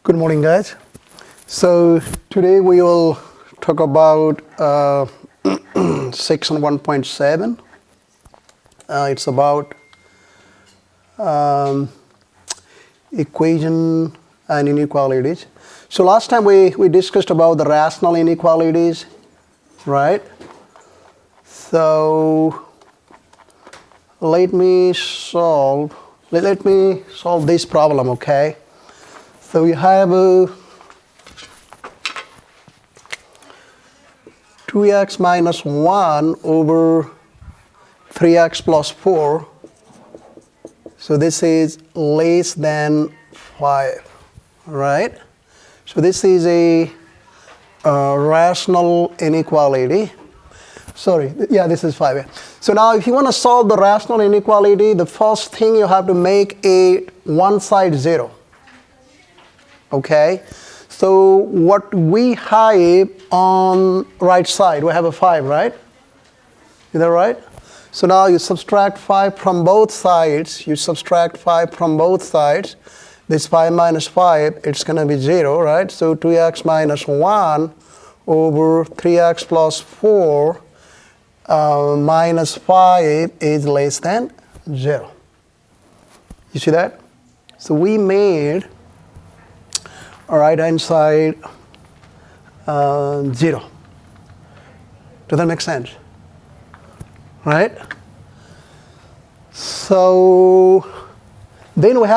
Good morning, guys. So today we will talk about section 1.7. It's about equation and inequalities. So last time we discussed about the rational inequalities, right? So let me solve this problem, okay? So we have 2x minus 1 over 3x plus 4. So this is less than 5, right? So this is a rational inequality. Sorry, yeah, this is 5. So now if you want to solve the rational inequality, the first thing you have to make one side 0. Okay, so what we have on right side, we have a 5, right? Is that right? So now you subtract 5 from both sides. This 5 minus 5, it's going to be 0, right? So 2x minus 1 over 3x plus 4 minus 5 is less than 0. You see that? So we made right hand side 0. Does that make sense? Right? So then we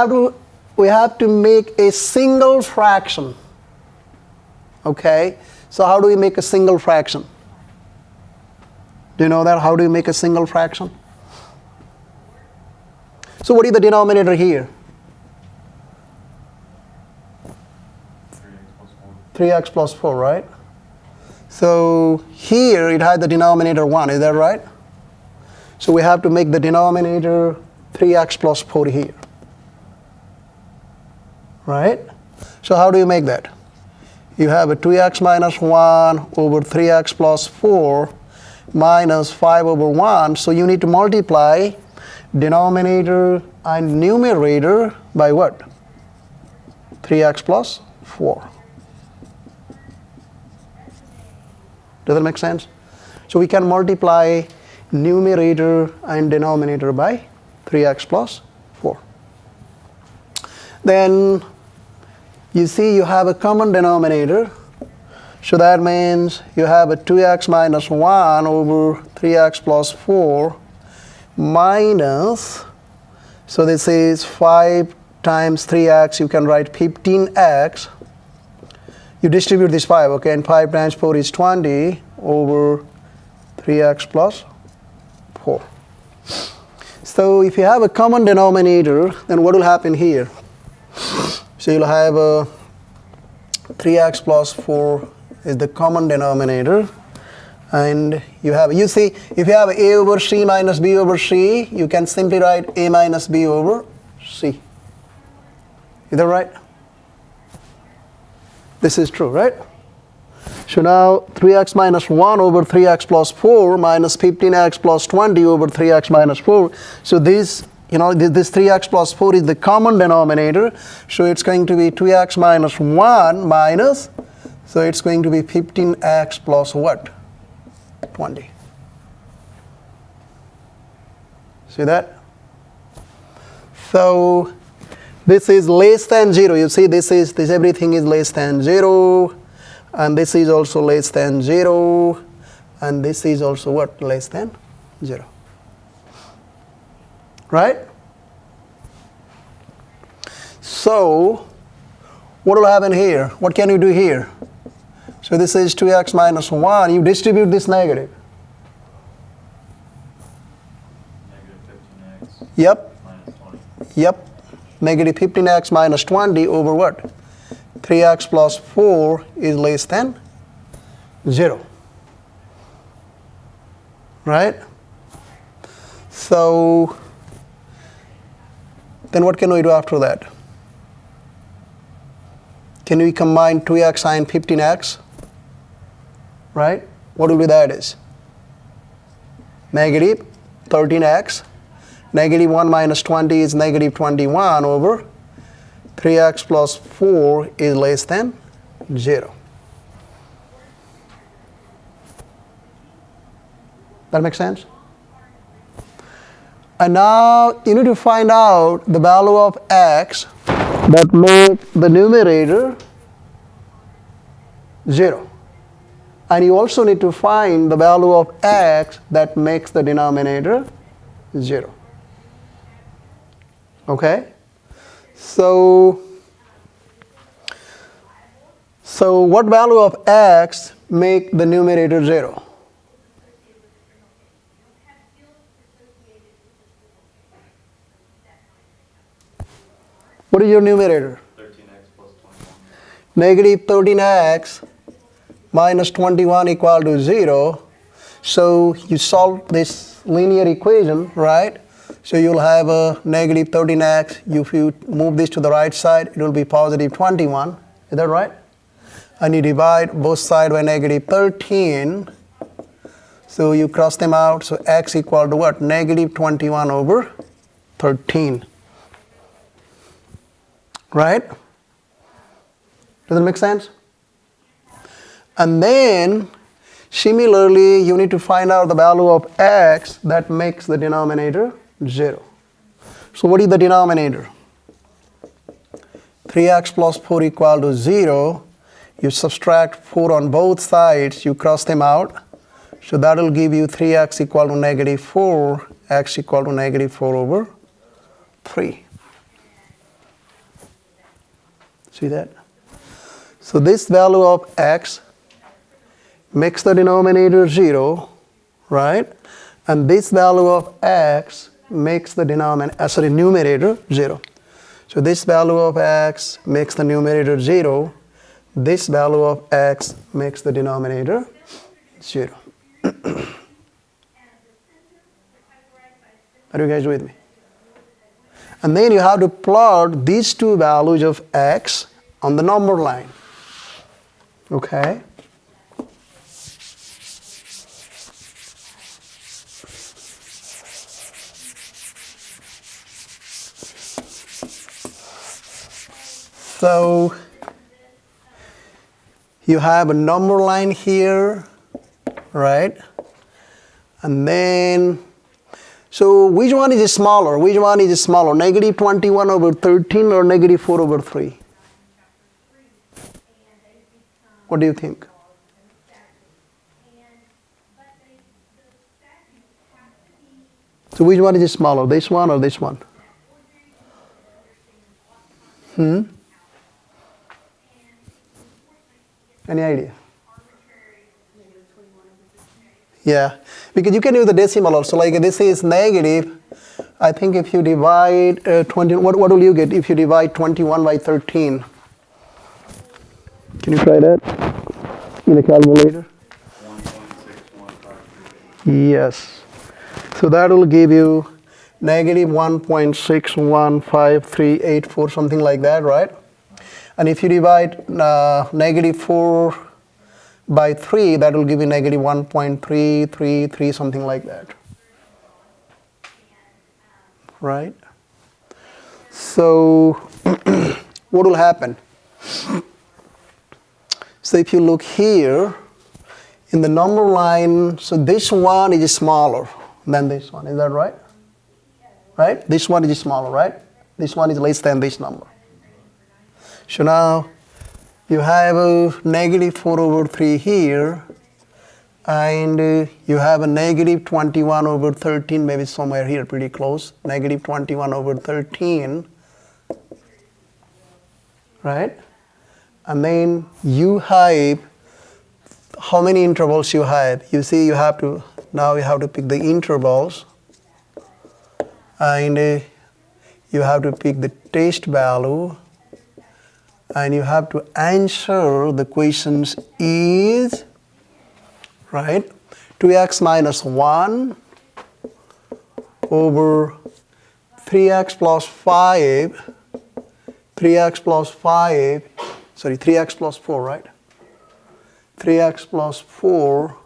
have to make a single fraction. Okay? So how do we make a single fraction? Do you know that? How do you make a single fraction? So what is the denominator here? 3x plus 4, right? So here it had the denominator 1, is that right? So we have to make the denominator 3x plus 4 here. Right? So how do you make that? You have a 2x minus 1 over 3x plus 4 minus 5 over 1. So you need to multiply denominator and numerator by what? 3x plus 4. Does that make sense? So we can multiply numerator and denominator by 3x plus 4. Then you see you have a common denominator. So that means you have a 2x minus 1 over 3x plus 4 minus, so this is 5 times 3x, you can write 15x. You distribute this 5, okay, and 5 times 4 is 20 over 3x plus 4. So if you have a common denominator, then what will happen here? So you'll have a 3x plus 4 is the common denominator. And you see, if you have a over c minus b over c, you can simply write a minus b over c. Is that right? This is true, right? So now 3x minus 1 over 3x plus 4 minus 15x plus 20 over 3x minus 4. So this 3x plus 4 is the common denominator. So it's going to be 2x minus 1 minus, so it's going to be 15x plus what? 20. See that? So this is less than 0. You see, this everything is less than 0, and this is also less than 0, and this is also what? Less than 0. Right? So what will happen here? What can you do here? So this is 2x minus 1. You distribute this negative. Negative 15x. Yep. Minus 20. Yep. Negative 15x minus 20 over what? 3x plus 4 is less than 0. Right? So then what can we do after that? Can we combine 2x and 15x? Right? What will be that is? Negative 13x. Negative 1 minus 20 is negative 21 over 3x plus 4 is less than 0. That makes sense? And now you need to find out the value of x that make the numerator 0. And you also need to find the value of x that makes the denominator 0. Okay? So what value of x make the numerator 0? What is your numerator? 13x plus 21. Negative 13x minus 21 equal to 0. So you solve this linear equation, right? So you'll have a negative 13x. If you move this to the right side, it will be positive 21. Is that right? And you divide both sides by negative 13. So you cross them out. So x equal to what? Negative 21 over 13. Right? Does that make sense? And then, similarly, you need to find out the value of x that makes the denominator 0. So what is the denominator? 3x plus 4 equal to 0. You subtract 4 on both sides. You cross them out. So that will give you 3x equal to negative 4. X equal to negative 4 over 3. See that? So this value of x makes the denominator 0, right? And this value of x makes the numerator 0. So this value of x makes the numerator 0. This value of x makes the denominator 0. Are you guys with me? And then you have to plot these two values of x on the number line. Okay? So you have a number line here, right? And then, so which one is smaller? Which one is smaller? Negative 21 over 13 or negative 4 over 3? What do you think? So which one is smaller? This one or this one? Any idea? Yeah, because you can use the decimal also. Like this is negative. I think if you divide 20, what will you get if you divide 21 by 13? Can you try that in a calculator? 1.6153. Yes. So that will give you negative 1.615384, something like that, right? And if you divide negative 4 by 3, that will give you negative 1.333, something like that. Right? So what will happen? So if you look here, in the number line, so this one is smaller than this one. Is that right? Right? This one is smaller, right? This one is less than this number. So now you have a negative 4 over 3 here, and you have a negative 21 over 13, maybe somewhere here pretty close, negative 21 over 13, right? And then you have, how many intervals you have? You see you have to, now you have to pick the intervals, and you have to pick the test value, and you have to answer the questions is, right, 2x minus 1 over 3x plus 5, 3x plus 5, sorry, 3x plus 4, right? 3x plus 4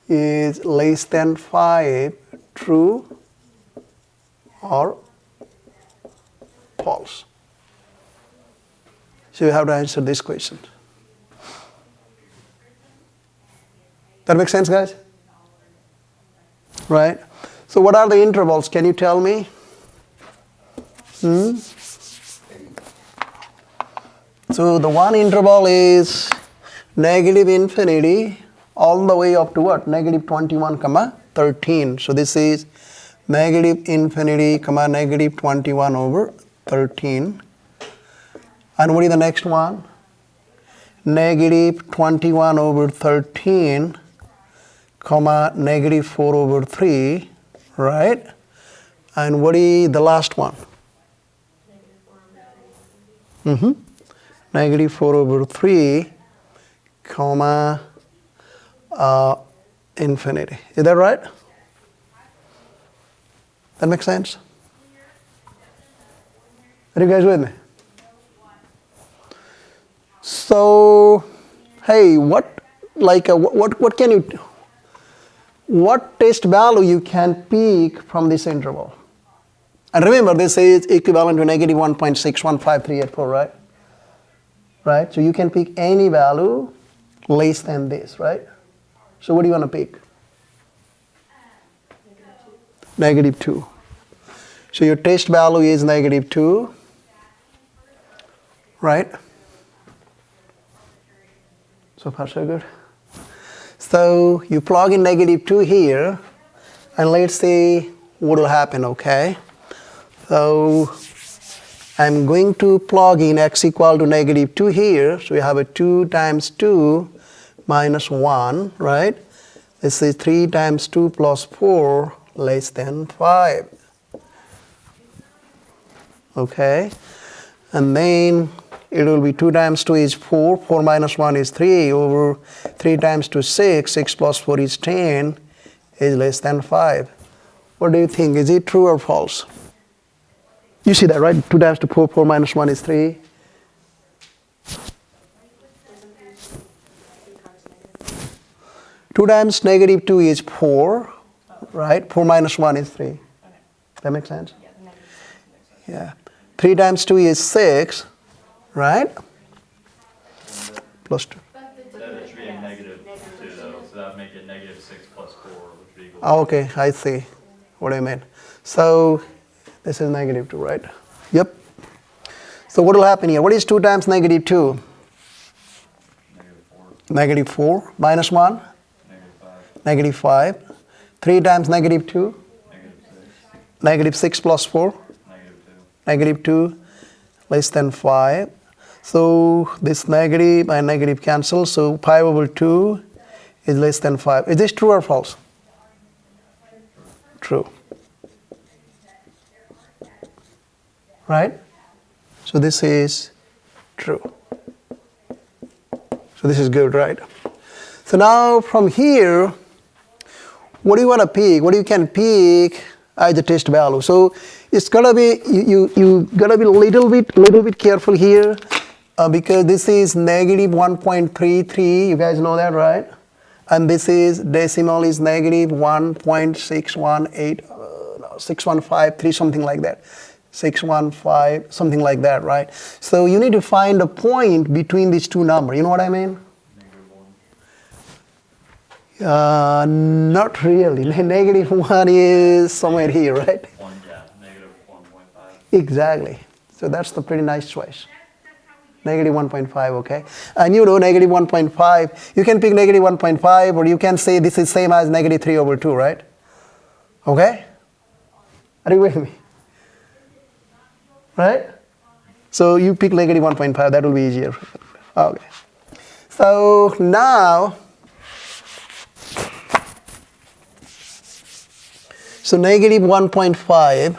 is less than 5, true or false. So you have to answer this question. That makes sense, guys? Right? So what are the intervals? Can you tell me? So the one interval is negative infinity all the way up to what? Negative 21, comma 13. So this is negative infinity, comma negative 21 over 13. And what is the next one? Negative 21 over 13, comma negative 4 over 3, right? And what is the last one? Negative 4 over 3, comma infinity. Is that right? That makes sense? Are you guys with me? So, hey, what can you, what test value you can pick from this interval? And remember, this is equivalent to negative 1.615384, right? Right? So you can pick any value less than this, right? So what do you want to pick? Negative 2. So your test value is negative 2, right? So far so good. So you plug in negative 2 here, and let's see what will happen, okay? So I'm going to plug in x equal to negative 2 here. So we have a 2 times 2 minus 1, right? This is 3 times 2 plus 4 less than 5. Okay? And then it will be 2 times 2 is 4, 4 minus 1 is 3, over 3 times 2 is 6, 6 plus 4 is 10, is less than 5. What do you think? Is it true or false? You see that, right? 2 times 2, 4, 4 minus 1 is 3. Two times negative 2 is 4, right? 4 minus 1 is 3. That makes sense? Yeah. 3 times 2 is 6, right? Plus 2. That should be a negative 2 though, so that would make it negative 6 plus 4, which would equal. Okay, I see what I meant. So this is negative 2, right? Yep. So what will happen here? What is 2 times negative 2? Negative 4. Negative 4 minus 1? Negative 5. Negative 5. 3 times negative 2? Negative 6. Negative 6 plus 4? Negative 2. Negative 2 less than 5. So this negative and negative cancel. So 5 over 2 is less than 5. Is this true or false? True. Right? So this is true. So this is good, right? So now from here, what do you want to pick? What you can pick as the test value? So it's gonna be you gotta be a little bit careful here because this is negative 1.33. You guys know that, right? And this is decimal is negative 615, something like that. 615, something like that, right? So you need to find a point between these two numbers. You know what I mean? Not really. Negative 1 is somewhere here, right? Negative 1.5. Exactly. So that's the pretty nice choice. Negative 1.5, okay? And you know negative 1.5, you can pick negative 1.5 or you can say this is same as negative 3 over 2, right? Okay? Are you with me? Right? So you pick negative 1.5, that will be easier. Okay. So now, so negative 1.5,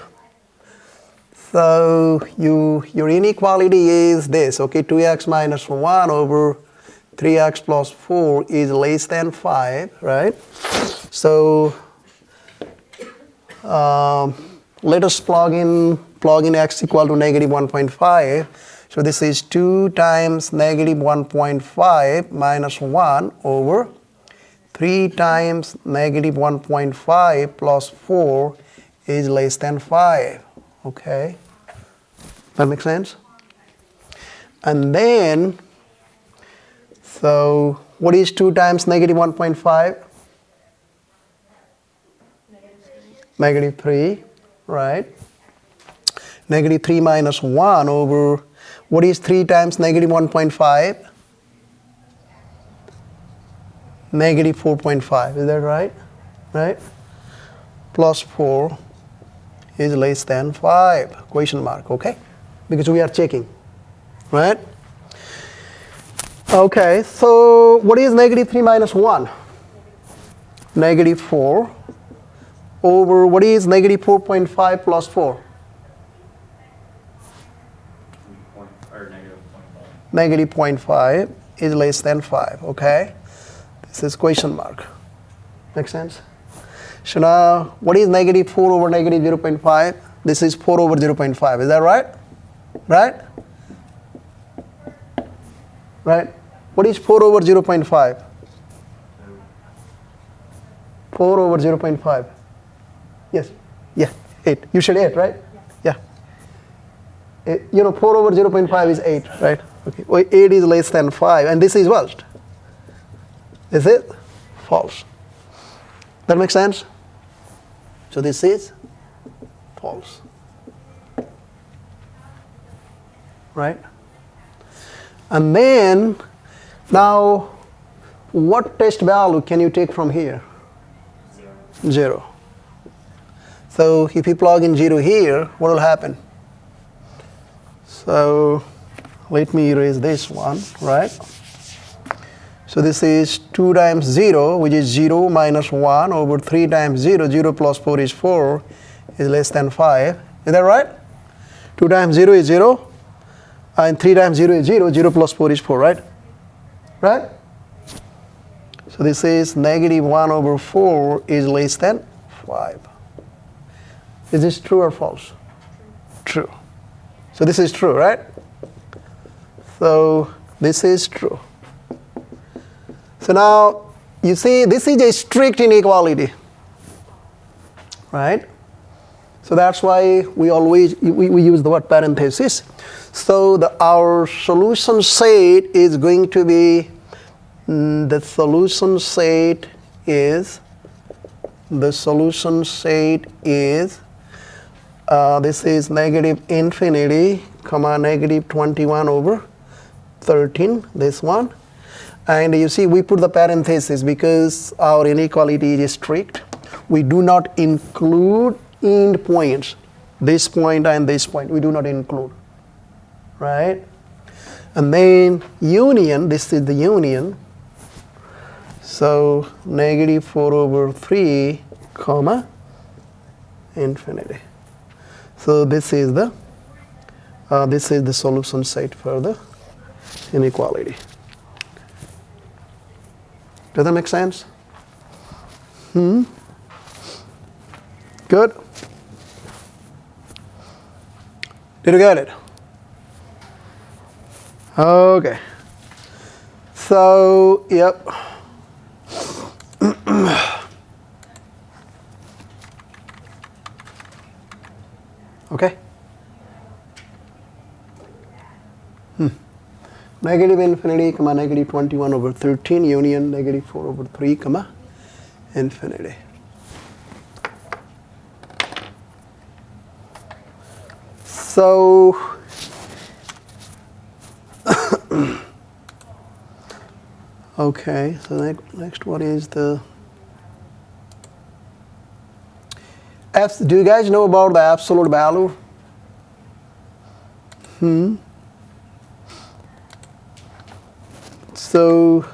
so your inequality is this, okay, 2x minus 1 over 3x plus 4 is less than 5, right? So let us plug in x equal to negative 1.5. So this is 2 times negative 1.5 minus 1 over 3 times negative 1.5 plus 4 is less than 5. Okay? That makes sense? And then, so what is 2 times negative 1.5? Negative 3, right? Negative 3 minus 1 over, what is 3 times negative 1.5? Negative 4.5, is that right? Right? Plus 4 is less than 5, question mark, okay? Because we are checking, right? Okay, so what is negative 3 minus 1? Negative 4 over what is negative 4.5 plus 4? Negative 0.5 is less than 5, okay? This is question mark. Make sense? So now, what is negative 4 over negative 0.5? This is 4 over 0.5, is that right? Right? Right? What is 4 over 0.5? 4 over 0.5. Yes? Yeah, 8. You said 8, right? Yeah. 4 over 0.5 is 8, right? Okay. Well, 8 is less than 5, and this is what? Is it? False. That makes sense? So this is false. Right? And then, now, what test value can you take from here? 0. So if you plug in 0 here, what will happen? So let me erase this one, right? So this is 2 times 0, which is 0 minus 1 over 3 times 0. 0 plus 4 is 4, is less than 5. Is that right? 2 times 0 is 0, and 3 times 0 is 0. 0 plus 4 is 4, right? Right? So this is negative 1 over 4 is less than 5. Is this true or false? True. So this is true, right? So this is true. So now, you see, this is a strict inequality, right? So that's why we always, we use the word parenthesis. So our solution set is going to be, the solution set is, this is negative infinity, comma negative 21 over 13, this one. And you see, we put the parenthesis because our inequality is strict. We do not include end points, this point and this point. We do not include, right? And then union, this is the union. So negative 4 over 3, comma, infinity. So this is the solution set for the inequality. Does that make sense? Good? Did you get it? Okay. So, yep. Okay. Negative infinity, comma, negative 21 over 13, union, negative 4 over 3, comma, infinity. So, okay, so next one is the, do you guys know about the absolute value? So,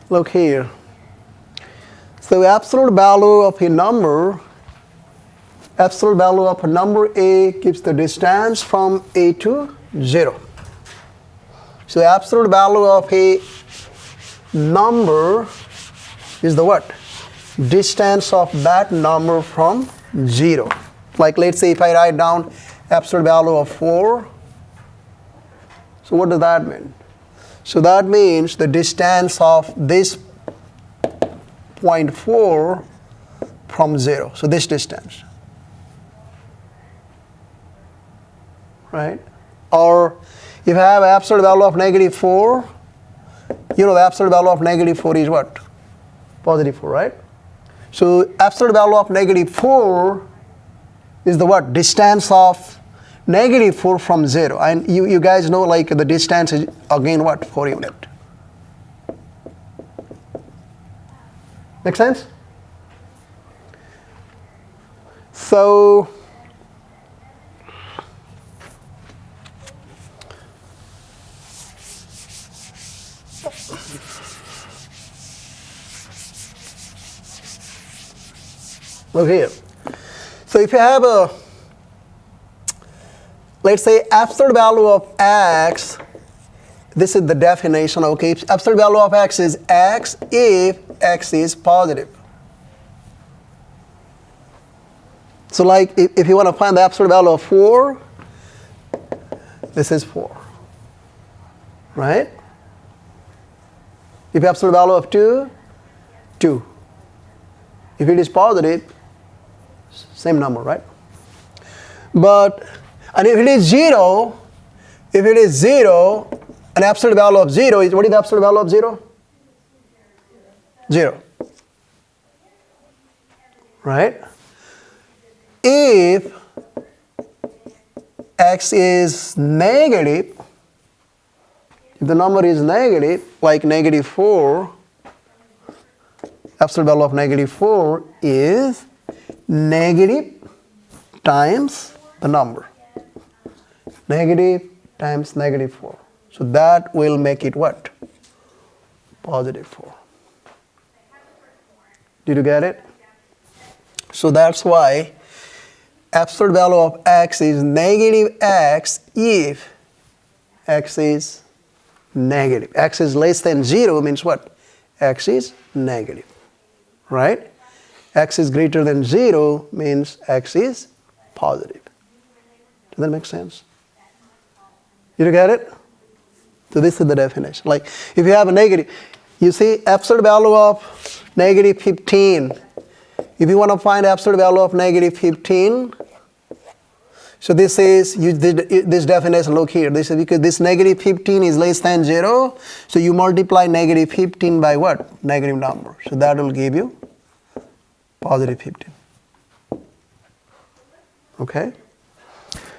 look here. So absolute value of a number A gives the distance from A to 0. So absolute value of a number is the what? Distance of that number from 0. Like let's say if I write down absolute value of 4, so what does that mean? So that means the distance of this point 4 from 0. So this distance, right? Or if I have absolute value of negative 4, you know the absolute value of negative 4 is what? Positive 4, right? So absolute value of negative 4 is the what? Distance of negative 4 from 0. And you guys know like the distance is again what? 4 unit. Make sense? So look here. So if you have a, let's say absolute value of x, this is the definition, okay? Absolute value of x is x if x is positive. So like if you want to find the absolute value of 4, this is 4, right? If absolute value of 2, 2. If it is positive, same number, right? But, and if it is 0, an absolute value of 0 is, what is the absolute value of 0? 0. Right? If x is negative, if the number is negative, like negative 4, absolute value of negative 4 is negative times the number. Negative times negative 4. So that will make it what? Positive 4. Did you get it? So that's why absolute value of x is negative x if x is negative. X is less than 0 means what? X is negative. Right? X is greater than 0 means x is positive. Does that make sense? Did you get it? So this is the definition. Like if you have a negative, you see absolute value of negative 15. If you want to find absolute value of negative 15, so this is, use this definition, look here. This is because this negative 15 is less than 0. So you multiply negative 15 by what? Negative number. So that will give you positive 15. Okay?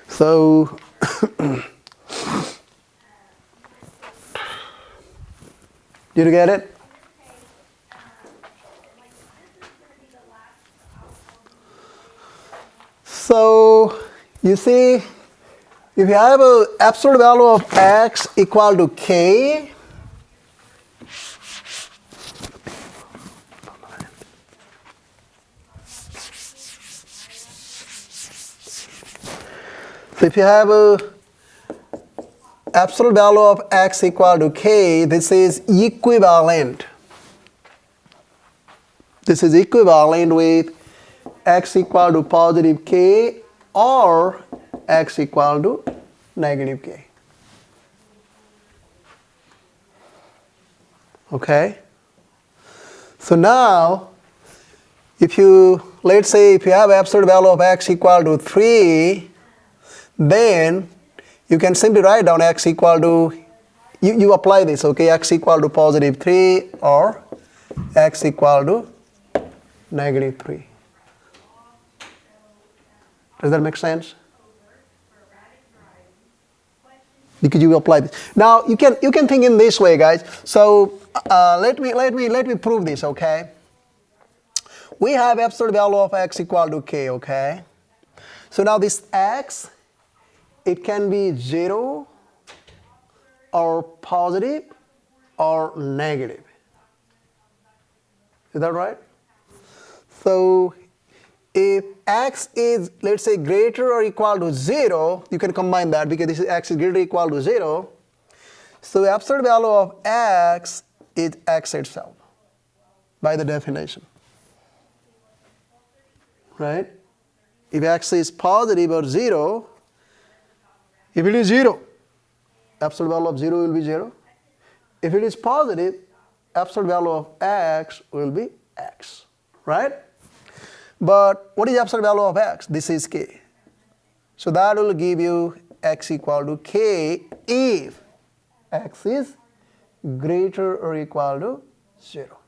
So did you get it? So you see, if you have an absolute value of x equal to k, so if you have a absolute value of x equal to k, this is equivalent. This is equivalent with x equal to positive k or x equal to negative k. Okay? So now, if you, let's say if you have absolute value of x equal to 3, then you can simply write down x equal to, you apply this, okay, x equal to positive 3 or x equal to negative 3. Does that make sense? Because you apply this. Now you can think in this way, guys. So let me prove this, okay? We have absolute value of x equal to k, okay? So now this x, it can be 0 or positive or negative. Is that right? So if x is, let's say, greater or equal to 0, you can combine that because this is x is greater or equal to 0. So the absolute value of x is x itself by the definition. Right? If x is positive or 0, if it is 0, absolute value of 0 will be 0. If it is positive, absolute value of x will be x. Right? But what is absolute value of x? This is k. So that will give you x equal to k if x is greater or equal to 0.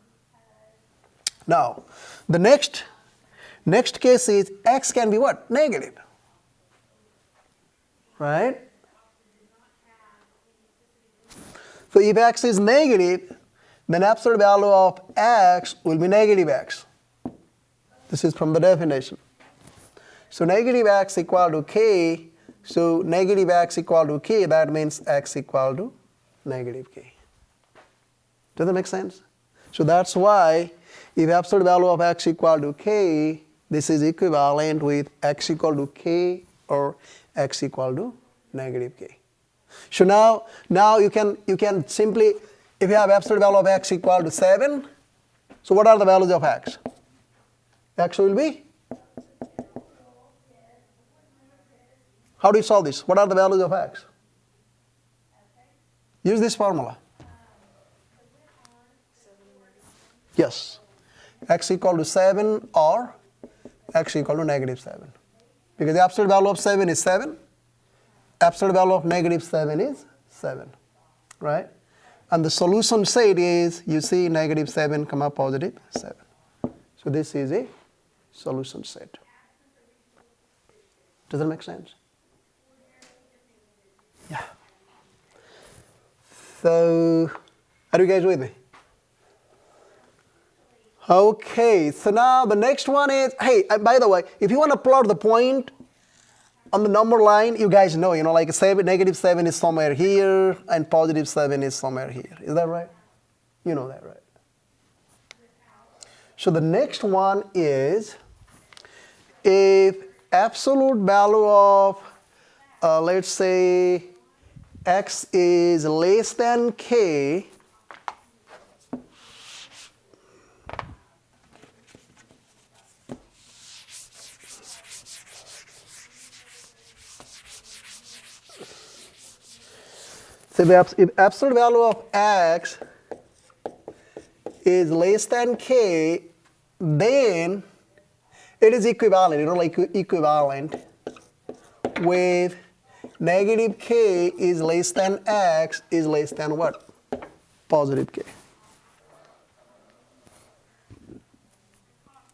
Now, the next case is x can be what? Negative. Right? So if x is negative, then absolute value of x will be negative x. This is from the definition. So negative x equal to k. So negative x equal to k, that means x equal to negative k. Does that make sense? So that's why if absolute value of x equal to k, this is equivalent with x equal to k or x equal to negative k. So now you can simply, if you have absolute value of x equal to 7, so what are the values of x? X will be? How do you solve this? What are the values of x? Use this formula. Yes. X equal to 7 or x equal to negative 7. Because the absolute value of 7 is 7. Absolute value of negative 7 is 7. Right? And the solution set is, you see, negative 7 comma positive 7. So this is a solution set. Does that make sense? Yeah. So, are you guys with me? Okay, so now the next one is, hey, by the way, if you want to plot the point on the number line, you guys know, like negative 7 is somewhere here and positive 7 is somewhere here. Is that right? You know that, right? So the next one is, if absolute value of, let's say, x is less than k, so if absolute value of x is less than k, then it is equivalent, like equivalent with negative k is less than x is less than what? Positive k.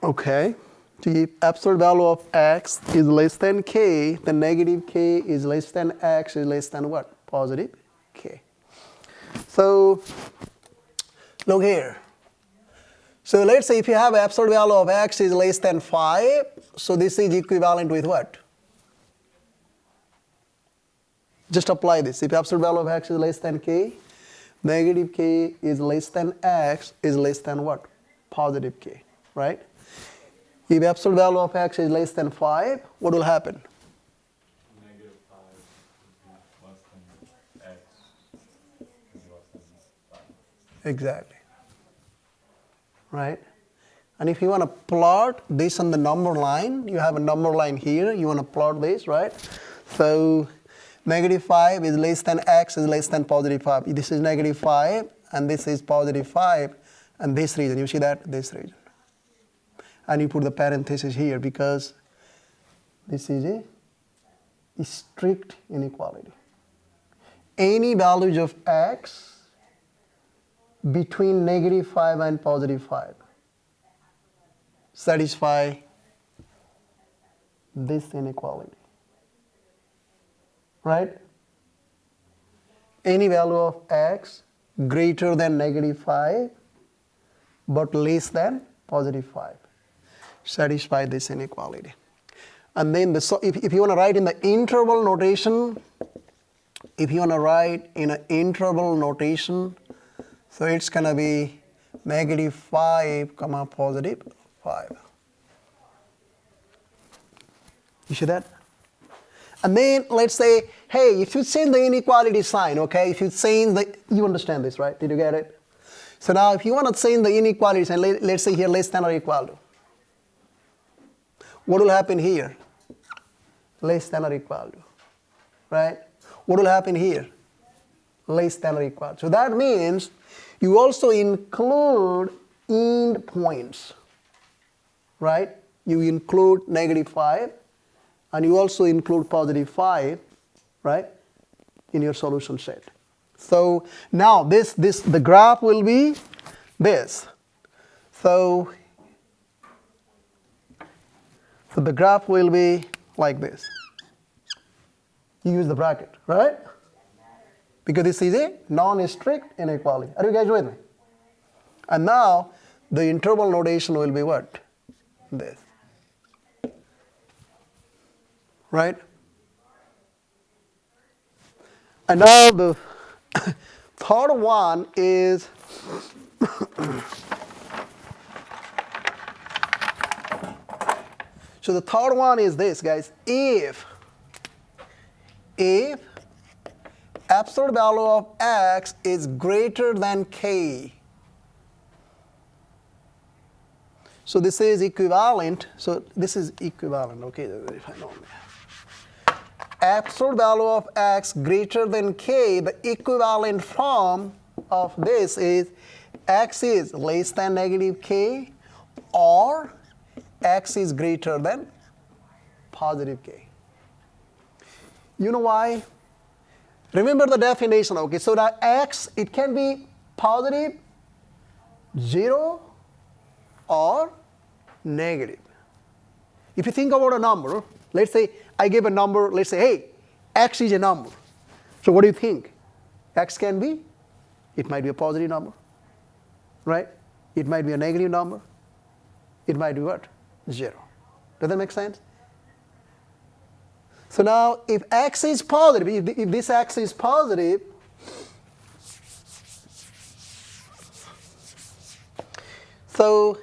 Okay. So if absolute value of x is less than k, then negative k is less than x is less than what? Positive k. So look here. So let's say if you have absolute value of x is less than 5, so this is equivalent with what? Just apply this. If absolute value of x is less than k, negative k is less than x is less than what? Positive k, right? If absolute value of x is less than 5, what will happen? Negative 5 is less than x is less than 5. Exactly. Right? And if you want to plot this on the number line, you have a number line here, you want to plot this, right? So negative 5 is less than x is less than positive 5. This is negative 5 and this is positive 5 and this region, you see that? This region. And you put the parenthesis here because this is a strict inequality. Any values of x between negative 5 and positive 5 satisfy this inequality. Right? Any value of x greater than negative 5 but less than positive 5 satisfy this inequality. And then if you want to write in the interval notation, so it's going to be negative 5 comma positive 5. You see that? And then let's say, hey, if you change the inequality sign, okay, if you change you understand this, right? Did you get it? So now if you want to change the inequality sign, let's say here less than or equal to. What will happen here? Less than or equal to, right? What will happen here? Less than or equal to. So that means you also include end points, right? You include negative 5 and you also include positive 5 right, in your solution set. So now the graph will be this. So the graph will be like this. You use the bracket, right? Because this is a non-strict inequality. Are you guys with me? And now the interval notation will be what? This. Right? And now the third one is so the third one is this, guys. If absolute value of x is greater than k. So this is equivalent. So this is equivalent. Okay, if I know. Absolute value of x greater than k, the equivalent form of this is x is less than negative k or x is greater than positive k. You know why? Remember the definition, okay? So now x, it can be positive, 0, or negative. If you think about a number, let's say I give a number, let's say, hey, x is a number. So what do you think? X can be, it might be a positive number, right? It might be a negative number. It might be what? 0. Does that make sense? So now if x is positive, if this x is positive, so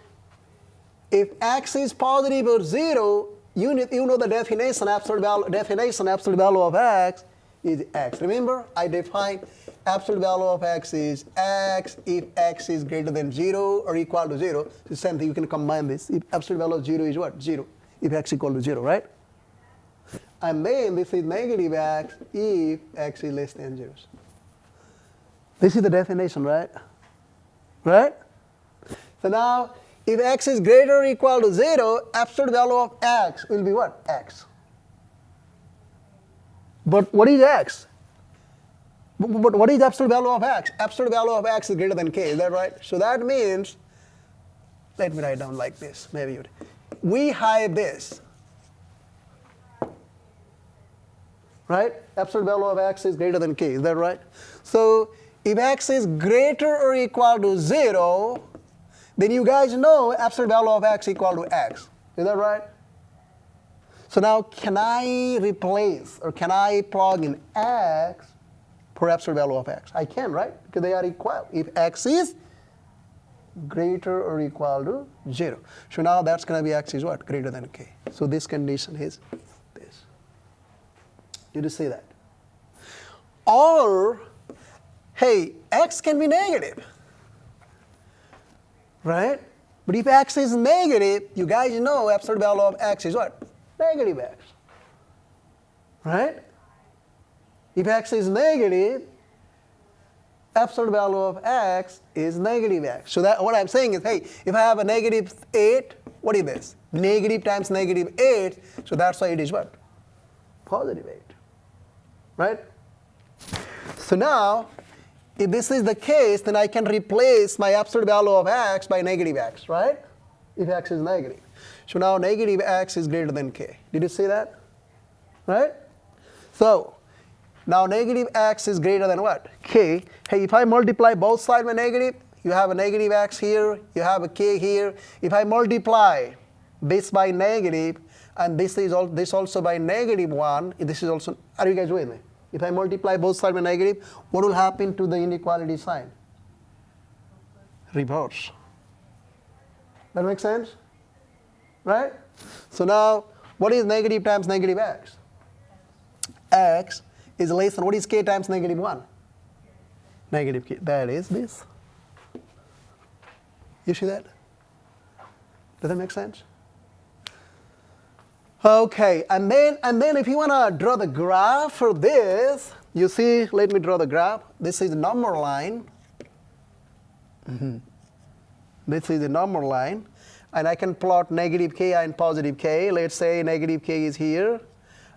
if x is positive or 0, you know the definition, absolute value of x is x. Remember, I defined absolute value of x is x if x is greater than 0 or equal to 0. So the same thing, you can combine this. If absolute value of 0 is what? 0. If x equal to 0, right? And then this is negative x if x is less than 0. This is the definition, right? Right? So now, if x is greater or equal to 0, absolute value of x will be what? X. But what is x? But what is absolute value of x? Absolute value of x is greater than k, is that right? So that means, let me write down like this, maybe we have this. Right? Absolute value of x is greater than k, is that right? So if x is greater or equal to 0, then you guys know absolute value of x equal to x. Is that right? So now can I replace or can I plug in x for absolute value of x? I can, right? Because they are equal. If x is greater or equal to 0. So now that's going to be x is what? Greater than k. So this condition is this. Did you see that? Or, hey, x can be negative. Right? But if x is negative, you guys know absolute value of x is what? Negative x. Right? If x is negative, absolute value of x is negative x. So that what I'm saying is, hey, if I have a negative 8, what is this? Negative times negative 8, so that's why it is what? Positive 8. Right? So now, if this is the case, then I can replace my absolute value of x by negative x, right? If x is negative. So now negative x is greater than k. Did you see that? Right? So, now negative x is greater than what? K. Hey, if I multiply both sides by negative, you have a negative x here, you have a k here. If I multiply this by negative, and this also by negative 1, this is also, are you guys with me? If I multiply both sides by negative, what will happen to the inequality sign? Reverse. That makes sense? Right? So now, what is negative times negative x? X is less than, what is k times negative 1? Negative k. That is this. You see that? Does that make sense? Okay, and then if you want to draw the graph for this, you see, let me draw the graph. This is the number line. This is the number line. And I can plot negative k and positive k. Let's say negative k is here,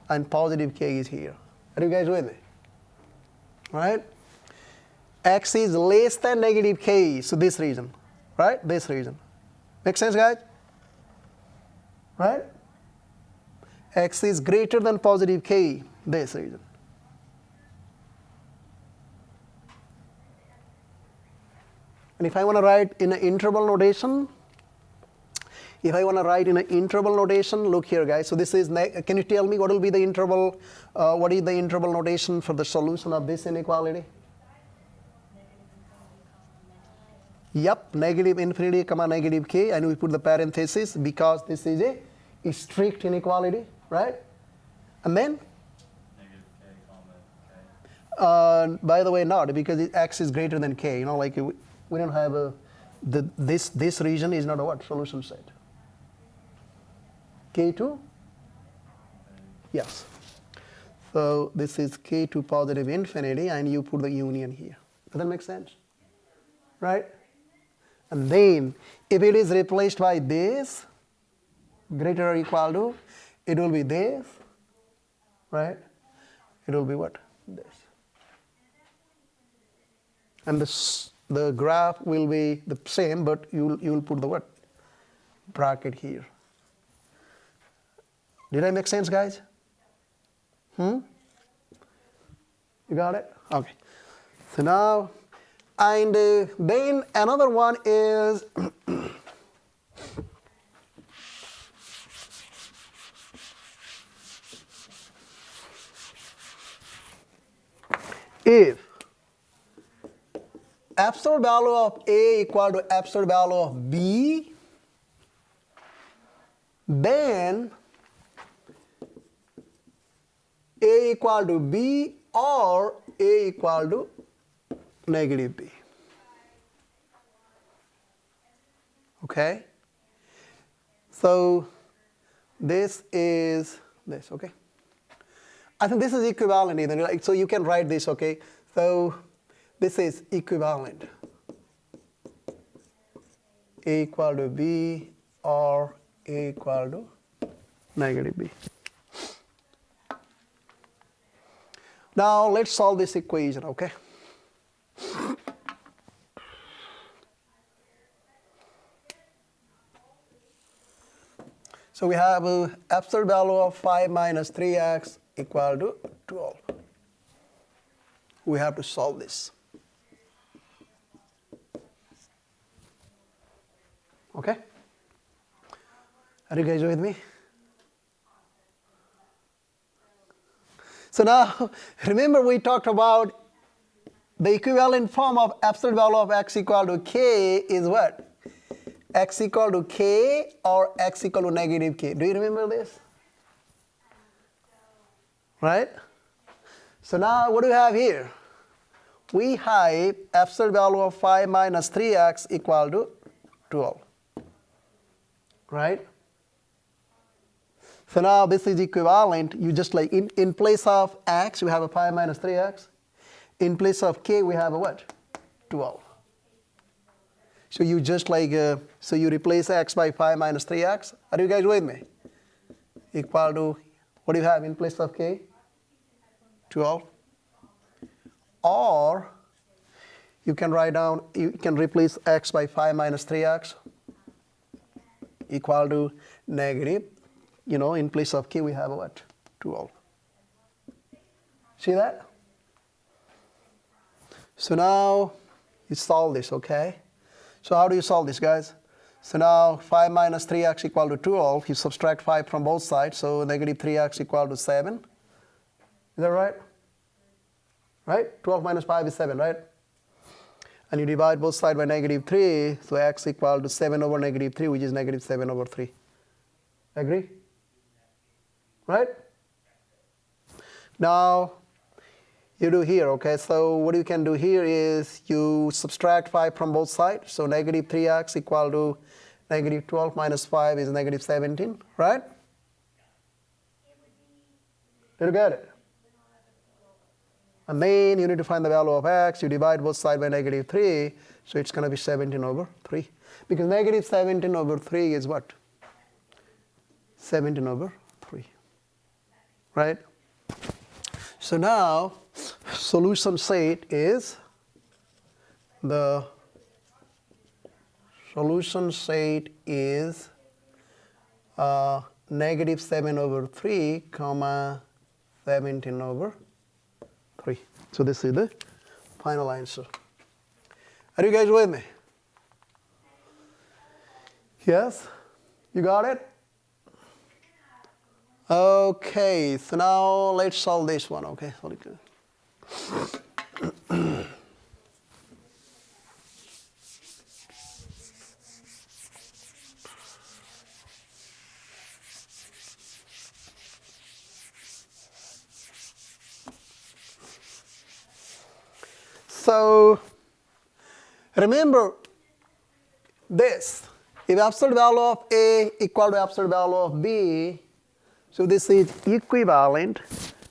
and positive k is here. Are you guys with me? Right? X is less than negative k, so this region, right? This region. Make sense, guys? Right? X is greater than positive k, this region. And if I want to write in an interval notation, look here, guys. So this is, can you tell me what will be the interval, what is the interval notation for the solution of this inequality? Yep, negative infinity comma negative k, and we put the parenthesis because this is a strict inequality, right? And then? Negative k comma k. By the way, not, because x is greater than k. You know, like we don't have a, this region is not a what? Solution set. K2? Yes. So this is k to positive infinity, and you put the union here. Does that make sense? Right? And then, if it is replaced by this, greater or equal to, it will be this, right? It will be what? This. And the graph will be the same, but you will put the what? Bracket here. Did I make sense, guys? You got it? Okay. So now, and then another one is if absolute value of A equal to absolute value of B, then A equal to B or A equal to negative B. Okay? So this is this, okay? I think this is equivalent either. Like, so you can write this, okay? So this is equivalent. A equal to B or A equal to negative B. Now let's solve this equation, okay? So we have absolute value of 5 minus 3x equal to 12. We have to solve this. Okay? Are you guys with me? So now, remember we talked about the equivalent form of absolute value of x equal to k is what? X equal to k or x equal to negative k. Do you remember this? Right? So now what do we have here? We have absolute value of 5 minus 3x equal to 12. Right? So now this is equivalent. You just like in place of x, we have a 5 minus 3x. In place of k, we have a what? 12. So you just like, so you replace x by 5 minus 3x. Are you guys with me? Equal to, what do you have in place of k? 12. Or you can write down, you can replace x by 5 minus 3x equal to negative. You know, in place of k, we have a what? 12. See that? So now you solve this, okay? So how do you solve this, guys? So now 5 minus 3x equal to 12. You subtract 5 from both sides, so negative 3x equal to 7. Is that right? Right? 12 minus 5 is 7, right? And you divide both sides by negative 3, so x equal to 7 over negative 3, which is negative 7 over 3. Agree? Right? Now, you do here, okay? So what you can do here is you subtract 5 from both sides. So negative 3x equal to negative 12 minus 5 is negative 17, right? Did you get it? And then you need to find the value of x. You divide both sides by negative 3. So it's going to be 17 over 3. Because negative 17 over 3 is what? 17 over 3. Right? So now, solution set is the solution set is negative 7 over 3 comma 17 over 3. So this is the final answer. Are you guys with me? Yes? You got it? Okay, so now let's solve this one, okay? So remember this, if absolute value of A equal to absolute value of B, so this is equivalent.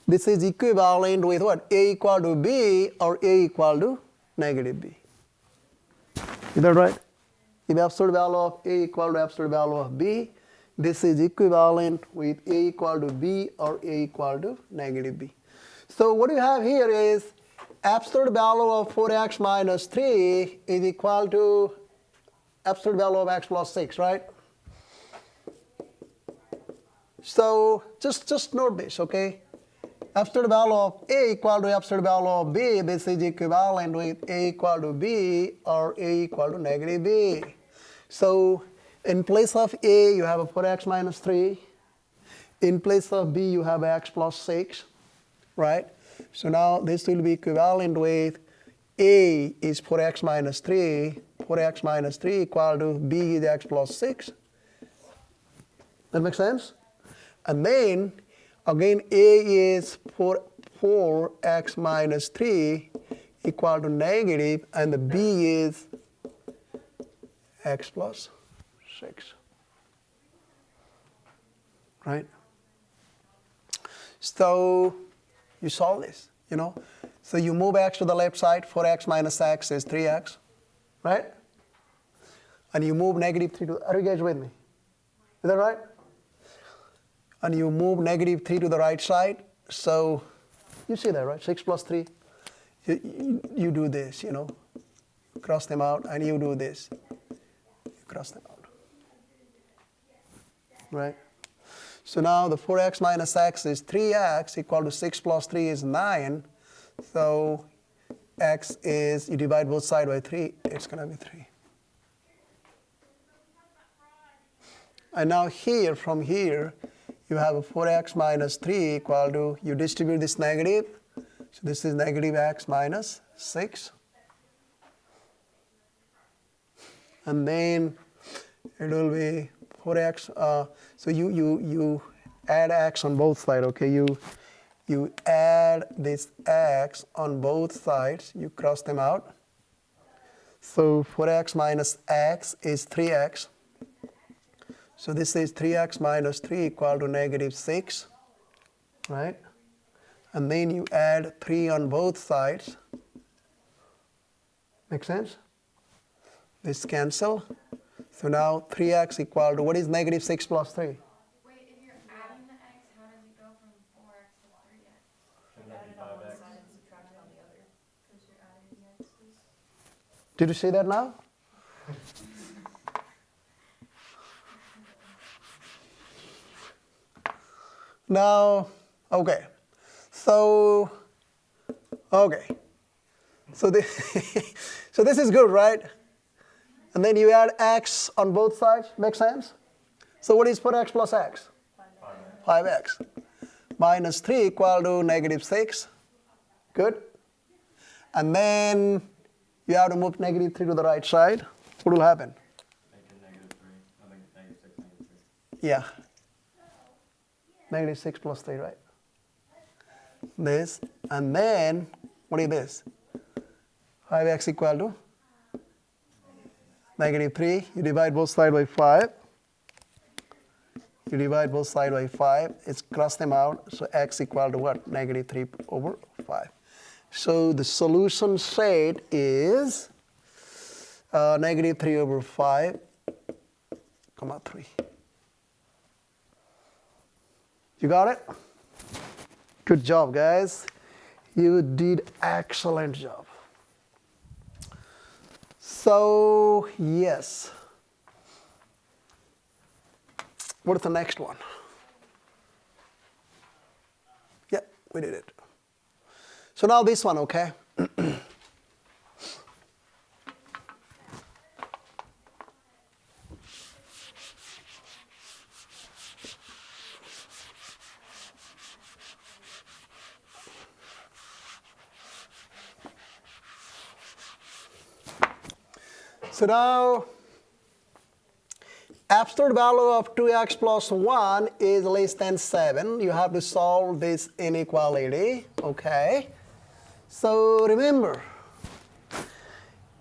This is equivalent with what? A equal to B or A equal to negative B. Is that right? If absolute value of A equal to absolute value of B, this is equivalent with A equal to B or A equal to negative B. So what you have here is absolute value of 4x minus 3 is equal to absolute value of x plus 6, right? So just note this, okay? Absolute value of A equal to absolute value of B, this is equivalent with A equal to B or A equal to negative B. So in place of A, you have a 4x minus 3. In place of B, you have x plus 6, right? So now this will be equivalent with A is 4x minus 3. 4x minus 3 equal to B is x plus 6. That makes sense? And then, again, A is 4x minus 3 equal to negative, and the B is x plus 6. Right? So you solve this, you know. So you move x to the left side, 4x minus x is 3x, right? And you move negative 3 to, are you guys with me? Is that right? And you move negative 3 to the right side. So you see that, right? 6 plus 3. You do this, you know. Cross them out, and you do this. You cross them out. Right? So now the 4x minus x is 3x equal to 6 plus 3 is 9. So x is, you divide both sides by 3, it's going to be 3. And now here, from here, you have a 4x minus 3 equal to, you distribute this negative. So this is negative x minus 6. And then it will be 4x. So you add x on both sides, okay? You add this x on both sides. You cross them out. So 4x minus x is 3x. So this is 3x minus 3 equal to negative 6, right? And then you add 3 on both sides. Make sense? This cancel. So now 3x equal to, what is negative 6 plus 3? Wait, if you're adding the x, how does it go from 4x to 3x? Shouldn't that be 5x? And subtract it on the other, because you're adding the x's. Did you see that now? Now, okay. So this, so this is good, right? And then you add x on both sides. Make sense? So what is 4x plus x? 5x. Minus 3 equal to negative 6. Good. And then you have to move negative 3 to the right side. What will happen? Make it negative 3. I think negative 6, negative 3. Yeah. Negative 6 plus 3, right? This. And then, what is this? 5x equal to negative 3. You divide both sides by 5. You divide both sides by 5. It's cross them out. So x equal to what? Negative 3 over 5. So the solution set is negative 3 over 5, comma 3. You got it? Good job, guys. You did excellent job. So, yes. What is the next one? Yeah, we did it. So now this one, okay? So now, absolute value of 2x plus 1 is less than 7. You have to solve this inequality, okay? So remember,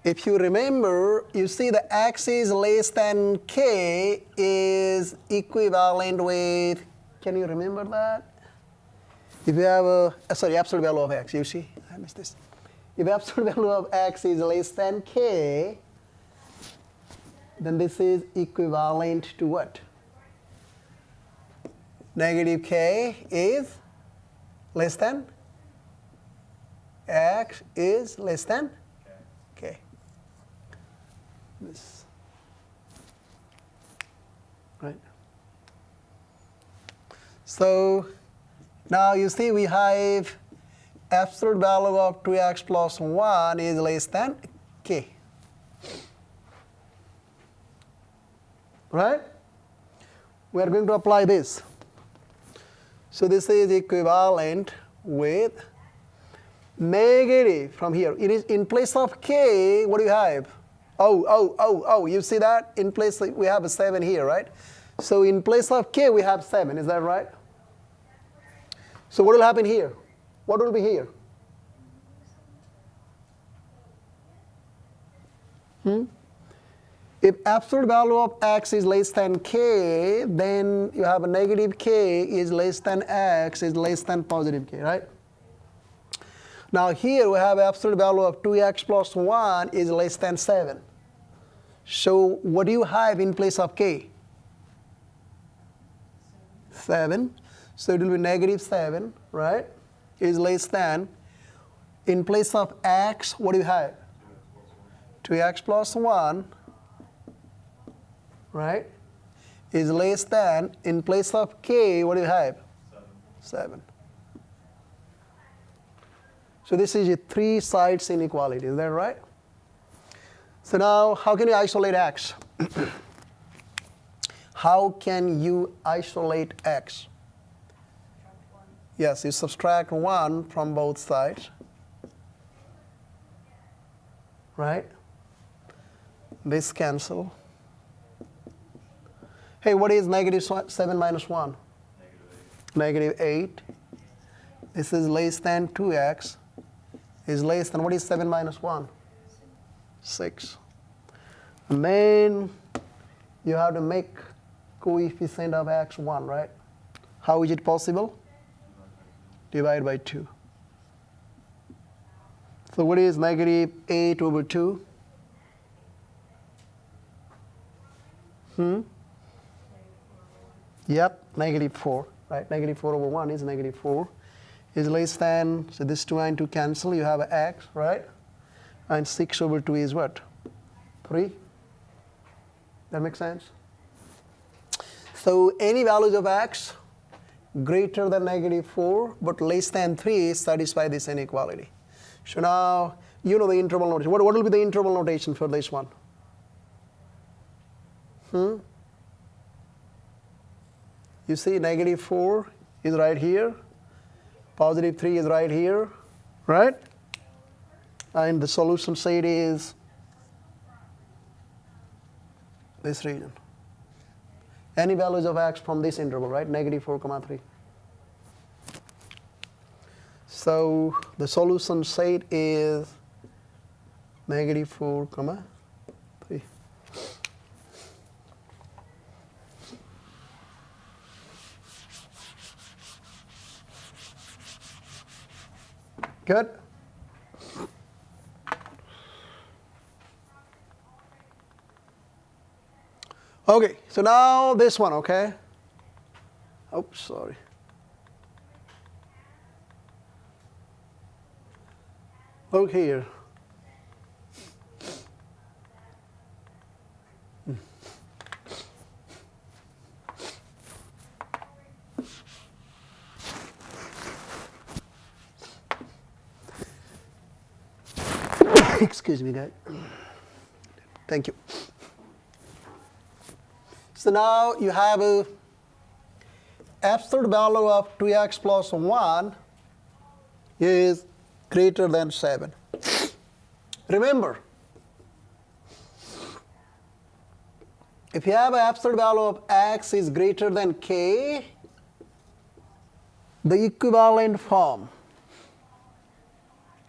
if you remember, you see the x is less than k is equivalent with, can you remember that? If you have absolute value of x, you see, I missed this. If absolute value of x is less than k, then this is equivalent to what? Negative k is less than? X is less than? K. This. Right? So now you see we have absolute value of 2x plus 1 is less than k. Right? We are going to apply this. So this is equivalent with negative from here. It is in place of k, what do you have? Oh, you see that? In place, we have a 7 here, right? So in place of k, we have 7. Is that right? So what will happen here? What will be here? If absolute value of x is less than k, then you have a negative k is less than x is less than positive k, right? Now here we have absolute value of 2x plus 1 is less than 7. So what do you have in place of k? 7. So it will be negative 7, right? Is less than. In place of x, what do you have? 2x plus 1. Right? Is less than, in place of k, what do you have? 7. So this is a 3 sides inequality, is that right? So now, how can you isolate x? How can you isolate x? Yes, you subtract 1 from both sides. Right? This cancel. Hey, what is negative 7 minus 1? Negative 8. This is less than 2x. Is less than, what is 7 minus 1? 6. And then you have to make coefficient of x 1, right? How is it possible? Divide by 2. So what is negative 8 over 2? Yep, negative 4, right? Negative 4 over 1 is negative 4. Is less than, so this 2 and 2 cancel, you have x, right? And 6 over 2 is what? 3. That makes sense? So any values of x greater than negative 4 but less than 3 satisfy this inequality. So now, you know the interval notation. What will be the interval notation for this one? You see negative 4 is right here. Positive 3 is right here, right? And the solution set is this region. Any values of x from this interval, right? Negative 4, 3. So the solution set is negative 4, 3. Good? Okay, so now this one, okay? Oops, sorry. Look here. Excuse me, guys. Thank you. So now you have a absolute value of 2x plus 1 is greater than 7. Remember, if you have an absolute value of x is greater than k, the equivalent form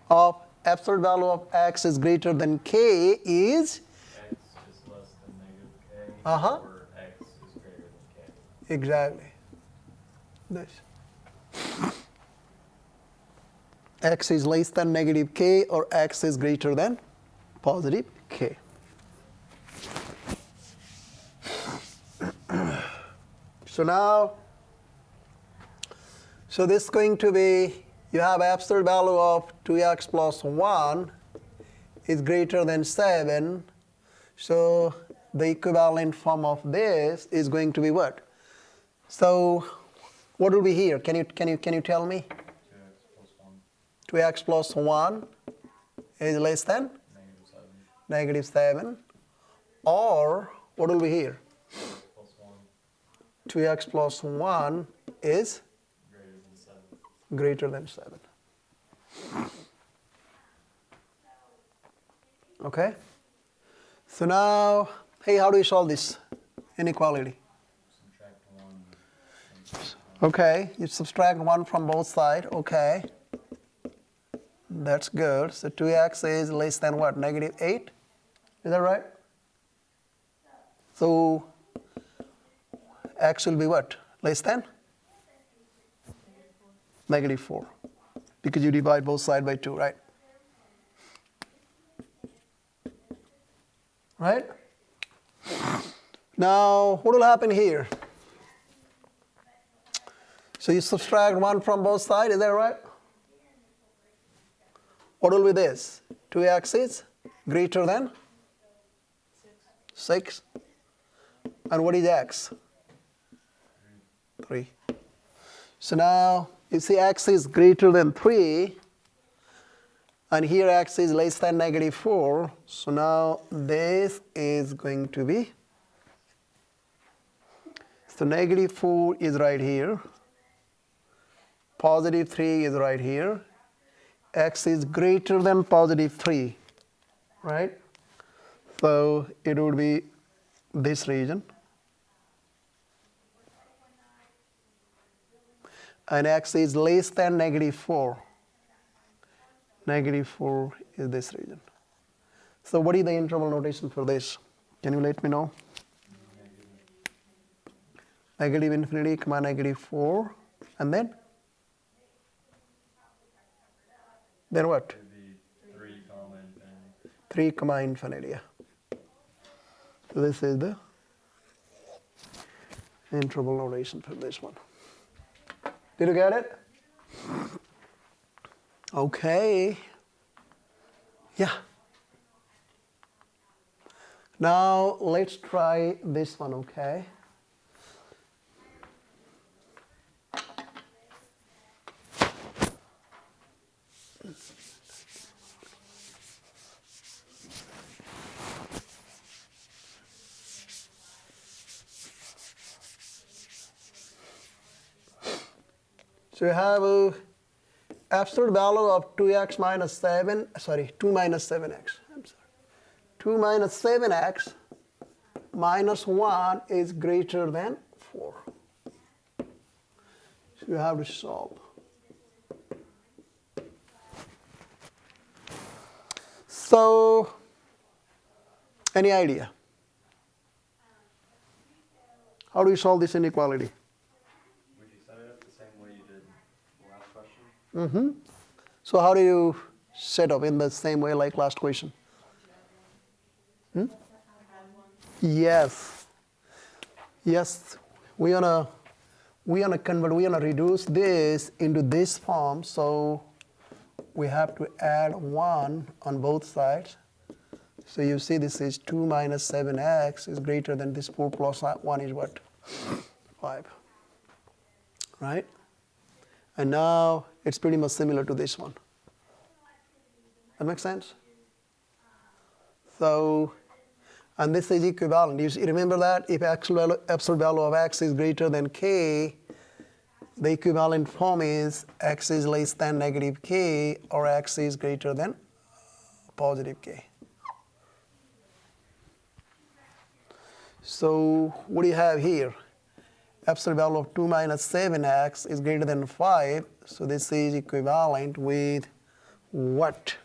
of absolute value of x is greater than k is X is less than negative k, Uh-huh. or x is greater than k. exactly this. X is less than negative k or x is greater than positive k. So now, so this is going to be, you have absolute value of 2x plus 1 is greater than 7. So the equivalent form of this is going to be what? So what will be here? Can you tell me? 2x plus 1, 2x plus 1 is less than negative 7. -7. Or what will be here? 2x plus 1, 2x plus 1 is greater than 7. greater than 7. Okay? So now, hey, how do we solve this inequality? Subtract 1. And Okay, you subtract 1 from both sides. Okay. That's good. So 2x is less than what? -8? Is that right? So x will be what? Less than? -4. Because you divide both sides by 2, right? Right? Now, what will happen here? So you subtract 1 from both sides, is that right? What will be this? 2x is greater than 6. And what is x? 3. So now you see x is greater than 3. And here x is less than -4. So now this is going to be, so -4 is right here. +3 is right here. X is greater than +3, right? So it would be this region. And x is less than -4. -4 is this region. So what is the interval notation for this? Can you let me know? -∞, -4, and then what? Would be 3, infinity. 3, infinity. Yeah. So this is the interval notation for this one. Did you get it? Okay. Yeah. Now let's try this one, okay? So you have a absolute value of 2x minus 7, sorry, 2 minus 7x. I'm sorry. 2 minus 7x minus 1 is greater than 4. So you have to solve. So, any idea? How do you solve this inequality? Would you set it up the same way you did the last question? Mm-hmm. So how do you set up in the same way like last question? Yes. Yes. We're gonna reduce this into this form. So we have to add 1 on both sides. So you see this is 2 minus 7x is greater than this 4 plus 1 is what? 5. Right? And now it's pretty much similar to this one. That makes sense? So, and this is equivalent. You remember that if absolute value of x is greater than k, the equivalent form is x is less than negative k or x is greater than positive k. So what do you have here? Absolute value of 2 minus 7x is greater than 5. So this is equivalent with what?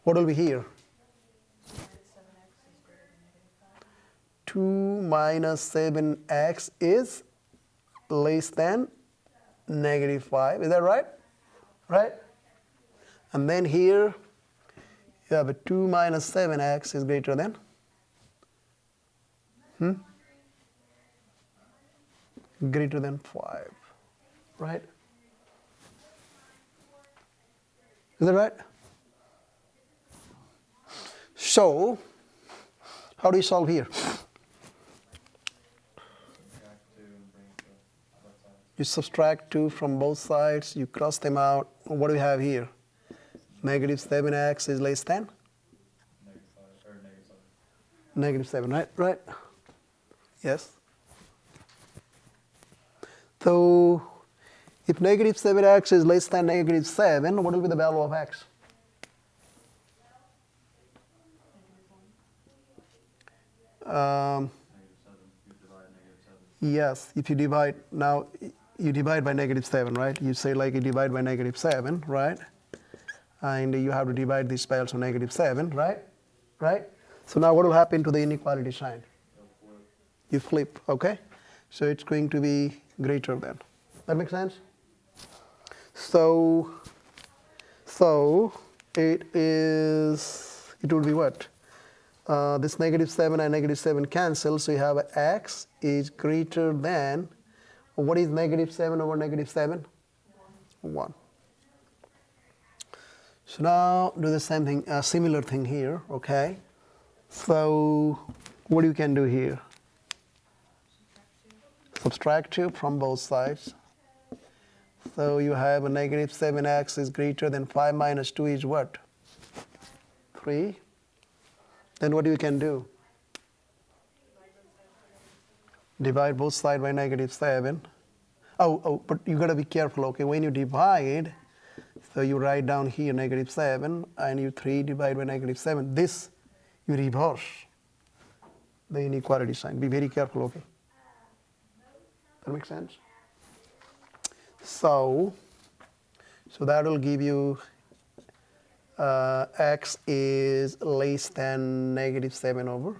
What will be here? 2 minus 7x is less than negative 5. Is that right? Right? And then here you have a 2 minus 7x is greater than greater than 5. Right? Is that right? So, how do you solve here? You subtract 2 from both sides, you cross them out. What do we have here? Negative 7x is less than? Negative 7, right? Right? Yes. So, if negative 7x is less than negative 7, what will be the value of x? Yes, if you divide, now you divide by negative 7, right? You say like you divide by negative 7, right? And you have to divide this by also negative 7, right? Right? So now what will happen to the inequality sign? You flip, okay? So it's going to be greater than. That makes sense? So it will be what? This negative 7 and negative 7 cancel, so you have x is greater than, what is negative 7 over negative 7? 1. So now do the same thing, similar thing here, okay? So what you can do here? Subtract 2 from both sides. So you have a negative 7x is greater than 5 minus 2 is what? 3. Then what you can do? Divide both sides by negative 7. Oh, but you got to be careful, okay? When you divide, so you write down here negative 7 and you 3 divide by negative 7. This, you reverse the inequality sign. Be very careful, okay? That makes sense? So that will give you x is less than negative 7 over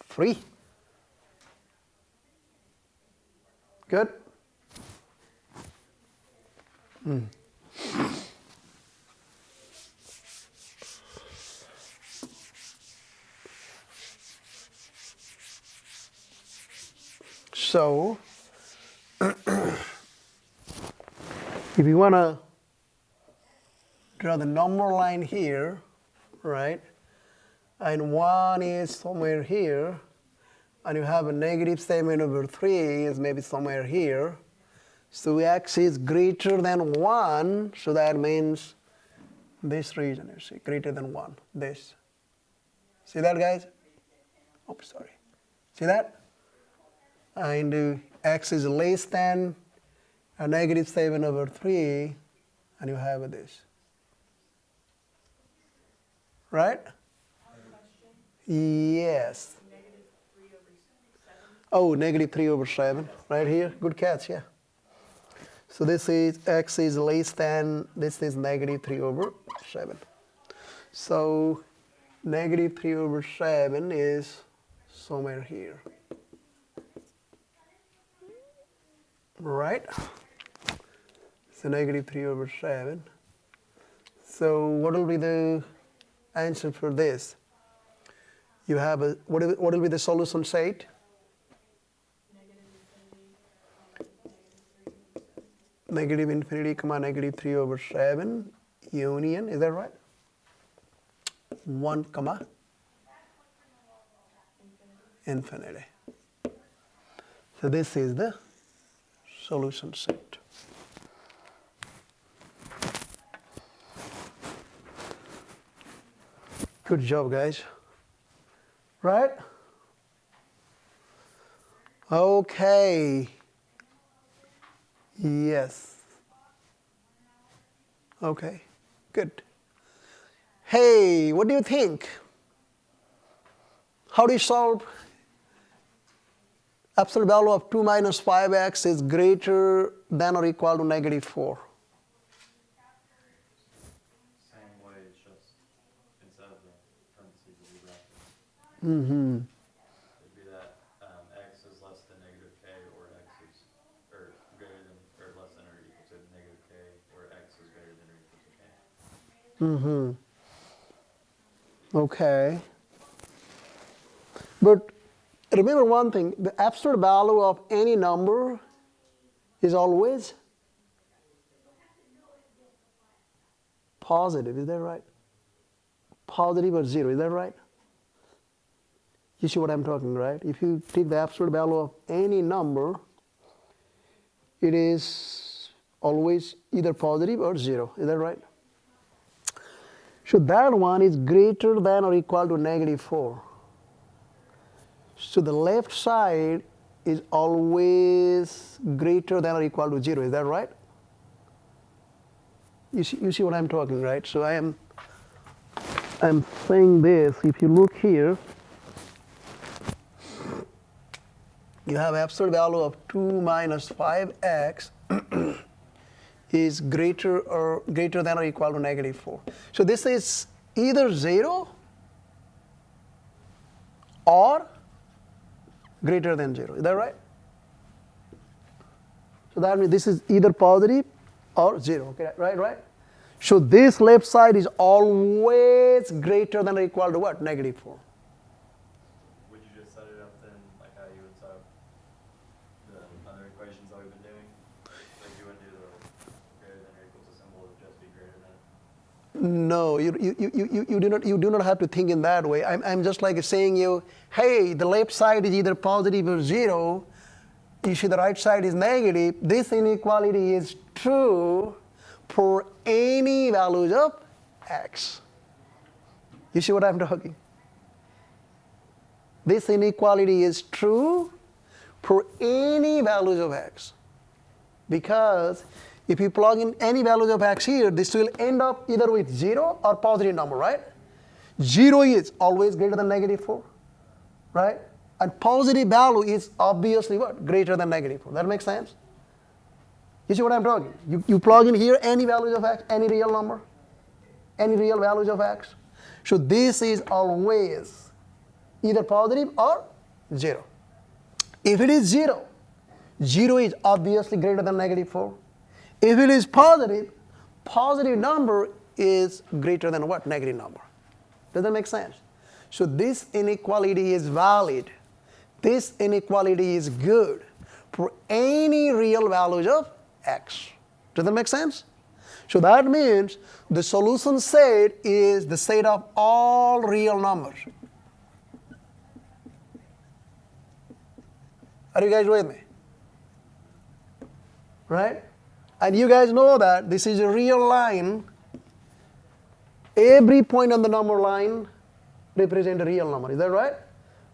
3. Good? So, if you want to draw the number line here, right, and 1 is somewhere here, and you have a negative 7 over 3 is maybe somewhere here, so x is greater than 1, so that means this region, you see, greater than 1, this. See that, guys? Oh, sorry. See that? And x is less than a negative 7 over 3, and you have this. Right? Yes. Oh, negative 3 over 7, right here. Good catch, yeah. So this is x is less than, this is negative 3 over 7. So negative 3 over 7 is somewhere here. Right? So negative 3 over 7. So what will be the answer for this? You have a, what will be the solution set? Negative infinity, comma negative 3 over 7. union, is that right? 1 comma infinity. So this is the solution set. Good job, guys. Right? Okay. Yes. Okay. Good. Hey, what do you think? How do you solve absolute value of 2 minus 5x is greater than or equal to negative 4? Same way, it's just instead of the parentheses, it'll be brackets. Mm-hmm. It'd be that x is less than negative k, or x is or greater than or less than or equal to negative k, or x is greater than or equal to k. Mm-hmm. Okay. But remember one thing, the absolute value of any number is always positive, is that right? Positive or 0, is that right? You see what I'm talking, right? If you take the absolute value of any number, it is always either positive or 0, is that right? So that one is greater than or equal to negative 4. So the left side is always greater than or equal to 0, is that right? You see what I'm talking, right? So I'm saying this, if you look here, you have absolute value of 2 minus 5x is greater than or equal to negative 4. So this is either 0 or greater than 0. Is that right? So that means this is either positive or 0. Okay, right? So this left side is always greater than or equal to what? Negative 4. Would you just set it up then, like how you would set up the other equations that we've been doing? Like you wouldn't do the greater than or equal to symbol, it would just be greater than? No, you do not have to think in that way. I'm just like saying you, hey, the left side is either positive or 0. You see the right side is negative. This inequality is true for any values of x. You see what I'm talking? This inequality is true for any values of x. Because if you plug in any values of x here, this will end up either with 0 or positive number, right? 0 is always greater than negative 4, right? And positive value is obviously what? Greater than negative 4. That makes sense? You see what I'm talking? You plug in here any values of x, any real number, any real values of x. So this is always either positive or 0. If it is 0, 0 is obviously greater than negative 4. If it is positive, positive number is greater than what? Negative number. Does that make sense? So this inequality is valid. This inequality is good for any real values of x. Does that make sense? So that means the solution set is the set of all real numbers. Are you guys with me? Right? And you guys know that this is a real line. Every point on the number line represents a real number. Is that right?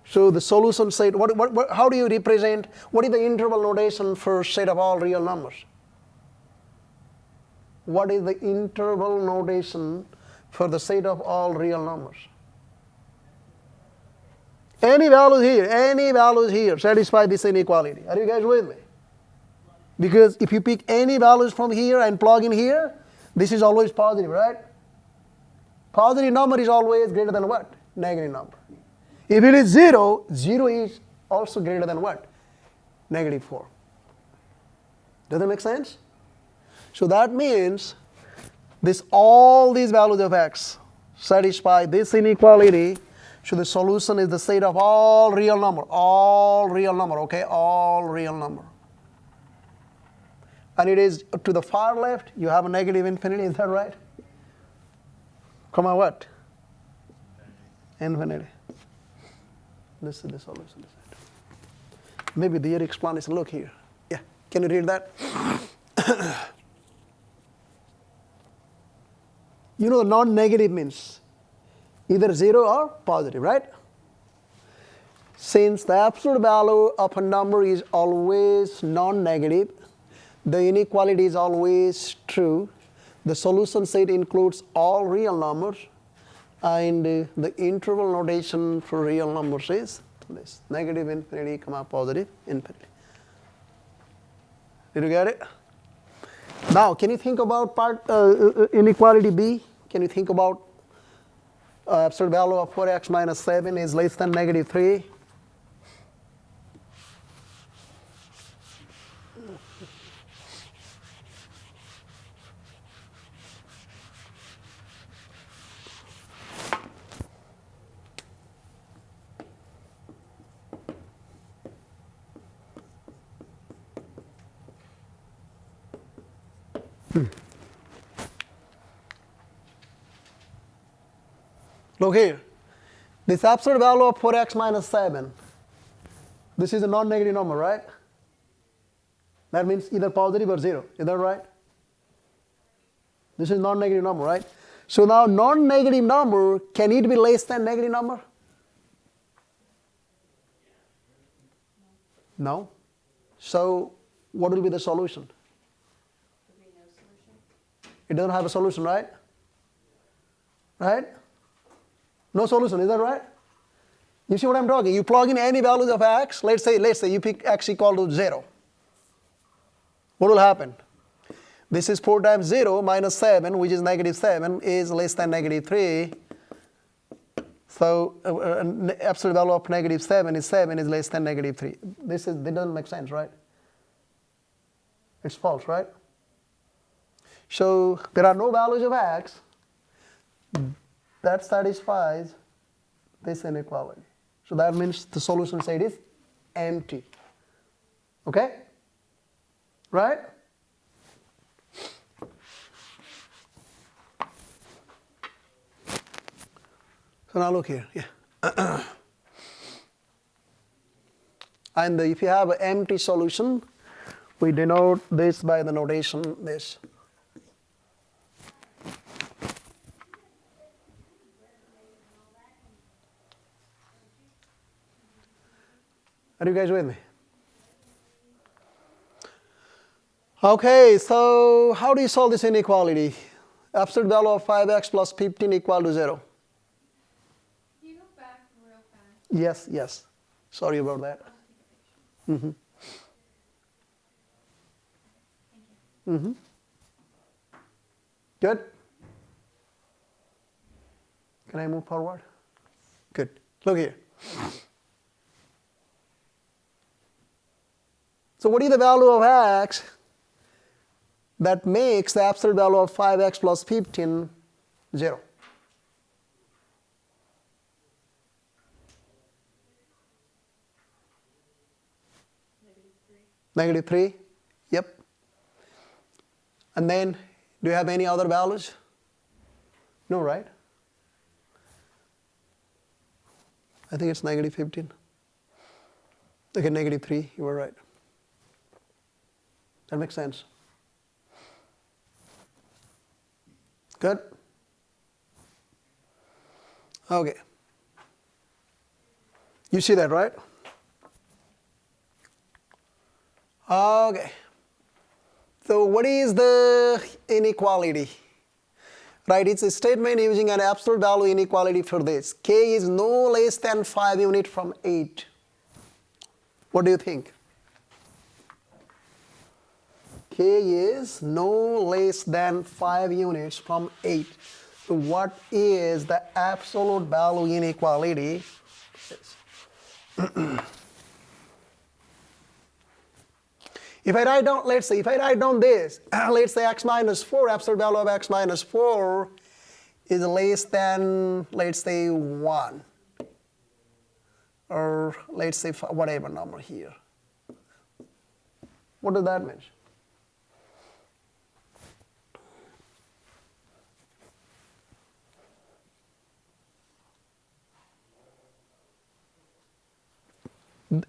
So the solution set, how do you represent, what is the interval notation for set of all real numbers? What is the interval notation for the set of all real numbers? Any values here satisfy this inequality. Are you guys with me? Because if you pick any values from here and plug in here, this is always positive, right? Positive number is always greater than what? Negative number. If it is 0, 0 is also greater than what? Negative 4. Does that make sense? So that means all these values of x satisfy this inequality. So the solution is the set of all real number, okay? All real number. And it is to the far left, you have a negative infinity, is that right? comma what? Infinity. Infinity. This is the solution. Maybe the explanation. Look here. Yeah. Can you read that? You know, non-negative means either 0 or positive, right? Since the absolute value of a number is always non-negative, the inequality is always true. The solution set includes all real numbers, and the interval notation for real numbers is this: negative infinity, comma positive infinity. Did you get it? Now, can you think about inequality B? Can you think about absolute value of 4x minus 7 is less than negative 3? Look here. This absolute value of 4x minus 7, this is a non-negative number, right? That means either positive or 0. Is that right? This is non-negative number, right? So now non-negative number, can it be less than negative number? No. So what will be the solution? It doesn't have a solution, right? Right? No solution, is that right? You see what I'm talking? You plug in any values of x. Let's say you pick x equal to 0. What will happen? This is 4 times 0 minus 7, which is negative 7, is less than negative 3. So absolute value of negative 7 is less than negative 3. This doesn't make sense, right? It's false, right? So there are no values of x that satisfies this inequality. So that means the solution set is empty. Okay? Right? So now look here. Yeah. And if you have an empty solution, we denote this by the notation this. Are you guys with me? Okay, so how do you solve this inequality? Absolute value of 5x plus 15 equal to 0. Can you go back real fast? Yes, yes. Sorry about that. Mm-hmm. Mm-hmm. Good? Can I move forward? Good. Look here. So what is the value of x that makes the absolute value of 5x plus 15 0? Negative 3. Yep. And then, do you have any other values? No, right? I think it's negative 15. Okay, negative 3, you were right. That makes sense. Good? Okay. You see that, right? Okay. So what is the inequality? Right, it's a statement using an absolute value inequality for this. K is no less than 5 units from 8. What do you think? K is no less than 5 units from 8. So what is the absolute value inequality? If I write down, let's say, if I write down this, let's say x minus 4, absolute value of x minus 4 is less than, let's say, 1. Or let's say whatever number here. What does that mean?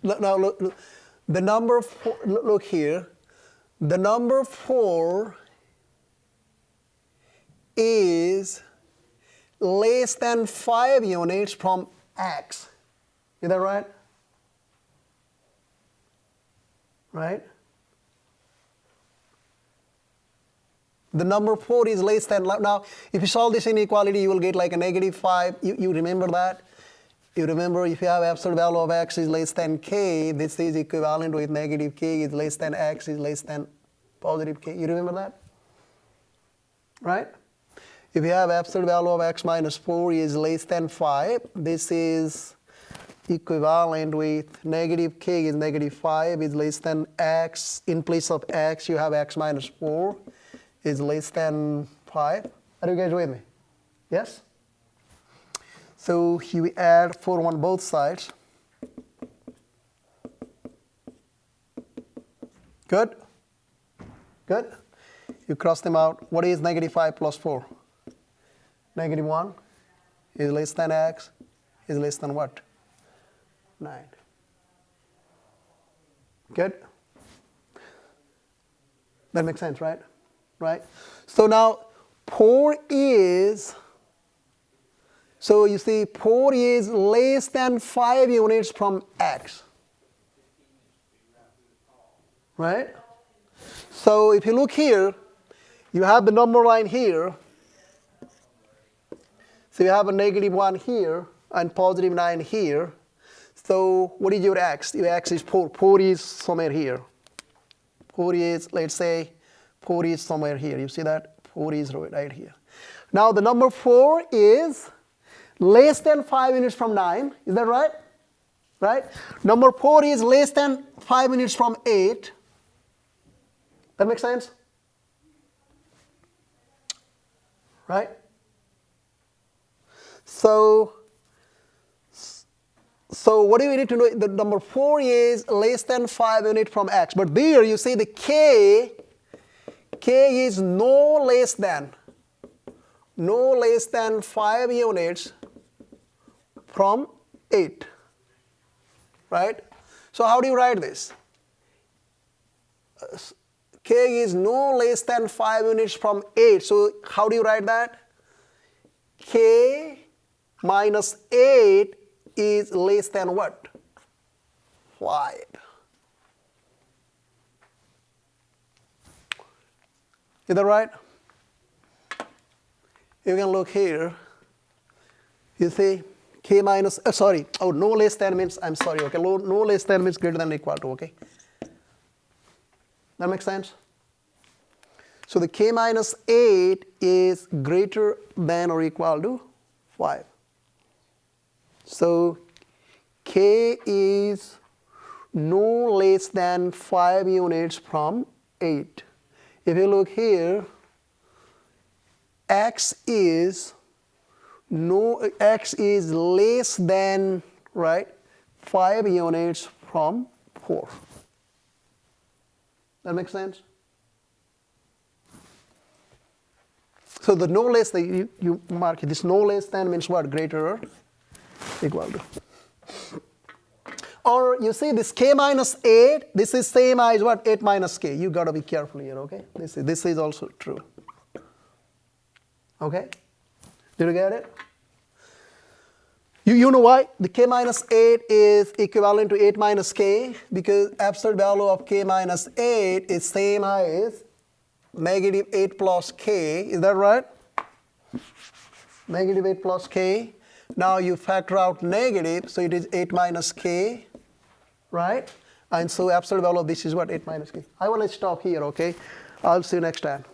Now look, the number 4, look here. The number 4 is less than 5 units from x. Is that right? Right? The number 4 is less than, now if you solve this inequality, you will get like a -5. You remember that? You remember if you have absolute value of x is less than k, this is equivalent with -k is less than x is less than +k. You remember that? Right? If you have absolute value of x minus 4 is less than 5, this is equivalent with -k is -5 is less than x. In place of x, you have x minus 4 is less than 5. Are you guys with me? Yes? So you add 4 on both sides. Good? Good? You cross them out. What is -5 plus 4? -1 is less than x is less than what? 9. Good? That makes sense, right? Right? So now 4 is, so you see 4 is less than 5 units from x. Right? So if you look here, you have the number line here. So you have a -1 here and +9 here. So what is your x? Your x is 4. 4 is somewhere here. 4 is, let's say, 4 is somewhere here. You see that? 4 is right here. Now the number 4 is less than 5 units from 9. Is that right? Right? Number 4 is less than 5 units from 8. That makes sense? Right? So what do we need to know? The number 4 is less than 5 units from x. But there you see the k is no less than 5 units from 8. Right? So how do you write this? K is no less than 5 units from 8. So how do you write that? K minus 8 is less than what? 5. Is that right? You can look here. You see k minus, no less than means, I'm sorry, okay, no less than means greater than or equal to, okay? That makes sense? So the k minus 8 is greater than or equal to 5. So k is no less than 5 units from 8. If you look here, x is less than, right, 5 units from 4. That makes sense? So the no less, you mark it. This no less than means what? Greater or equal to. Or you see this k minus 8, this is same as what? 8 minus k. You got to be careful here, okay? This is also true. Okay? Did you get it? You know why? The k minus 8 is equivalent to 8 minus k, because absolute value of k minus 8 is same as -8 plus k. Is that right? -8 plus k. Now you factor out negative, so it is 8 minus k, right? And so absolute value of this is what? 8 minus k. I want to stop here, okay? I'll see you next time.